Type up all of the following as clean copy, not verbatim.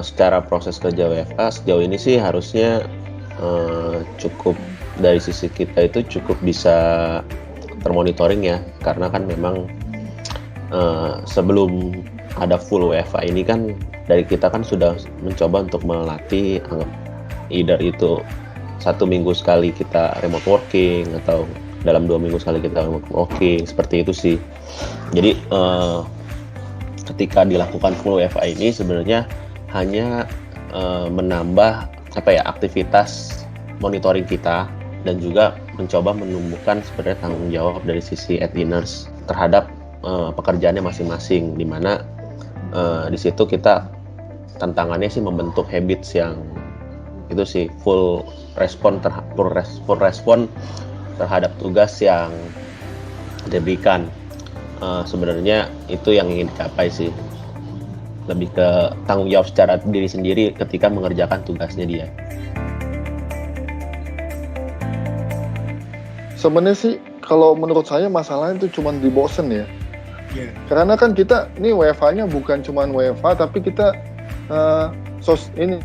secara proses kerja WFA sejauh ini sih harusnya cukup dari sisi kita itu cukup bisa termonitoring ya, karena kan memang sebelum ada full WFA ini kan dari kita kan sudah mencoba untuk melatih either itu 1 minggu sekali kita remote working atau dalam 2 minggu sekali kita remote working, seperti itu sih. Jadi ketika dilakukan full WFA ini sebenarnya hanya menambah aktivitas monitoring kita dan juga mencoba menumbuhkan sebenarnya tanggung jawab dari sisi adminers terhadap pekerjaannya masing-masing, di mana di situ kita tantangannya sih membentuk habits yang itu sih full respon terhadap tugas yang diberikan. Sebenarnya itu yang ingin dicapai sih, lebih ke tanggung jawab secara diri sendiri ketika mengerjakan tugasnya dia. Sebenarnya sih kalau menurut saya masalahnya itu cuma di bosen ya. Yeah. Karena kan kita ini WFH-nya bukan cuma WFH tapi kita ini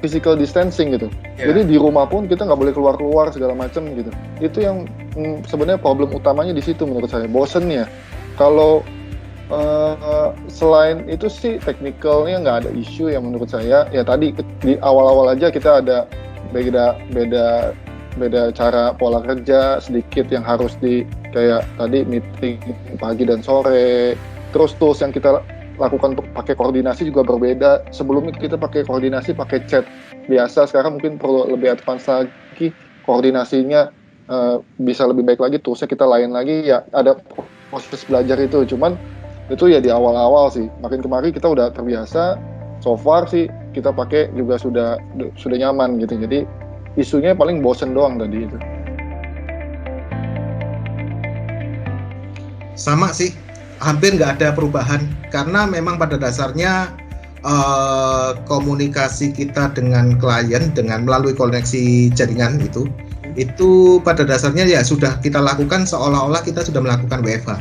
physical distancing gitu. Yeah. Jadi di rumah pun kita nggak boleh keluar segala macam gitu. Itu yang sebenarnya problem utamanya di situ menurut saya, bosennya. Kalau selain itu sih technicalnya nggak ada isu yang menurut saya. Ya tadi di awal-awal aja kita ada beda cara pola kerja sedikit yang harus kayak tadi meeting pagi dan sore. Terus tools yang kita lakukan pakai koordinasi juga berbeda. Sebelumnya kita pakai koordinasi pakai chat biasa, sekarang mungkin perlu lebih advance lagi koordinasinya, bisa lebih baik lagi, toolsnya kita lain lagi ya. Ada proses belajar itu, cuman itu ya di awal-awal sih. Makin kemari kita udah terbiasa. So far sih kita pakai juga sudah nyaman gitu. Jadi isunya paling bosen doang tadi itu. Sama sih, hampir nggak ada perubahan karena memang pada dasarnya komunikasi kita dengan klien dengan melalui koneksi jaringan itu pada dasarnya ya sudah kita lakukan seolah-olah kita sudah melakukan WFH.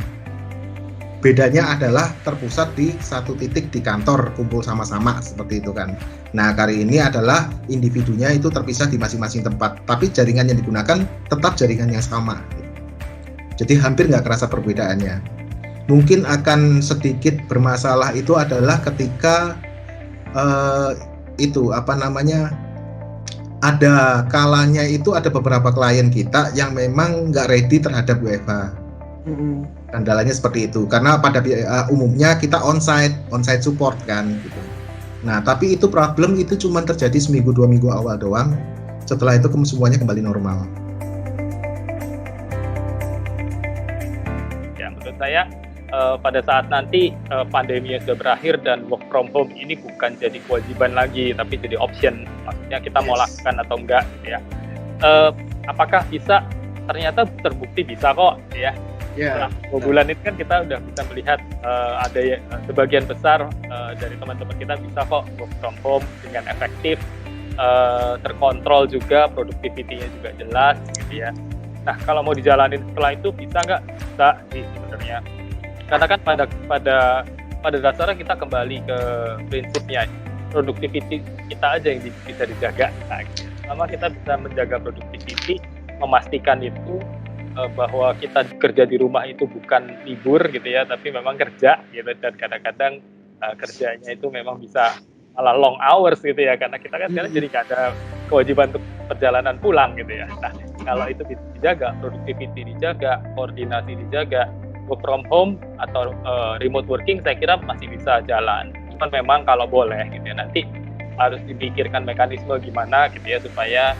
Bedanya adalah terpusat di satu titik di kantor, kumpul sama-sama seperti itu kan. Nah, kali ini adalah individunya itu terpisah di masing-masing tempat, tapi jaringan yang digunakan tetap jaringan yang sama. Jadi hampir nggak kerasa perbedaannya. Mungkin akan sedikit bermasalah itu adalah ketika ada kalanya itu ada beberapa klien kita yang memang nggak ready terhadap WFH. Kendalanya seperti itu karena pada umumnya kita onsite support kan gitu. Nah, tapi itu problem itu cuma terjadi 1-2 minggu awal doang. Setelah itu semuanya kembali normal. Ya, menurut saya pada saat nanti pandemi sudah berakhir dan work from home ini bukan jadi kewajiban lagi tapi jadi option. Maksudnya kita mau lakukan atau enggak gitu ya. Apakah bisa? Ternyata terbukti bisa kok ya. Setelah 2 bulan itu kan kita udah bisa melihat ada sebagian besar dari teman-teman kita bisa kok work from home dengan efektif, terkontrol juga, productivity-nya juga jelas gitu ya. Nah, kalau mau dijalanin setelah itu bisa nggak? Bisa sih sebenarnya. Karena kan pada dasarnya kita kembali ke prinsipnya productivity kita aja yang bisa dijaga. Nah, selama kita bisa menjaga productivity, memastikan itu bahwa kita kerja di rumah itu bukan libur gitu ya, tapi memang kerja gitu, dan kadang-kadang kerjanya itu memang bisa malah long hours gitu ya, karena kita kan sekarang jadi nggak ada kewajiban untuk perjalanan pulang gitu ya. Nah, kalau itu dijaga, productivity dijaga, koordinasi dijaga, work from home atau remote working saya kira masih bisa jalan. Cuman memang kalau boleh gitu ya, nanti harus dipikirkan mekanisme gimana gitu ya supaya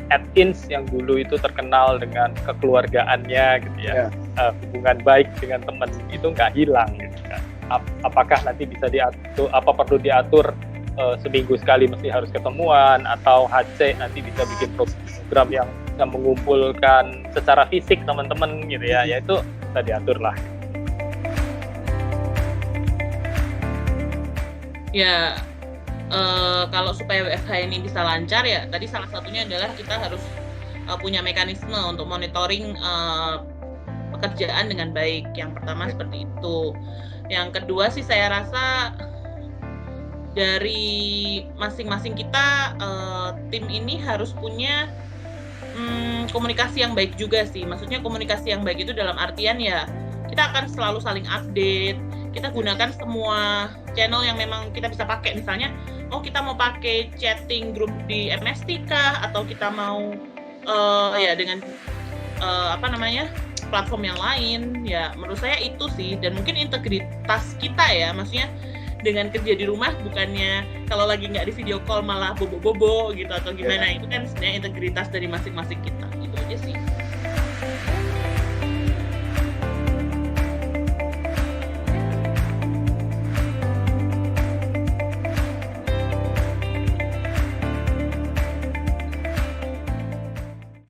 admins yang dulu itu terkenal dengan kekeluargaannya gitu ya, hubungan baik dengan teman itu nggak hilang gitu kan. Apakah nanti bisa diatur, apa perlu diatur seminggu sekali mesti harus ketemuan, atau HC nanti bisa bikin program yang bisa mengumpulkan secara fisik teman-teman gitu ya, itu bisa diatur lah. Ya, kalau supaya WFH ini bisa lancar ya tadi salah satunya adalah kita harus punya mekanisme untuk monitoring pekerjaan dengan baik. Yang pertama seperti itu. Yang kedua sih saya rasa dari masing-masing kita tim ini harus punya komunikasi yang baik juga sih. Maksudnya komunikasi yang baik itu dalam artian ya kita akan selalu saling update. Kita gunakan semua channel yang memang kita bisa pakai. Misalnya, kita mau pakai chatting grup di MST kah, atau kita mau ya dengan platform yang lain. Ya menurut saya itu sih, dan mungkin integritas kita ya, maksudnya dengan kerja di rumah bukannya kalau lagi nggak di video call malah bobo-bobo gitu atau gimana, itu kan sebenarnya integritas dari masing-masing kita, gitu aja sih.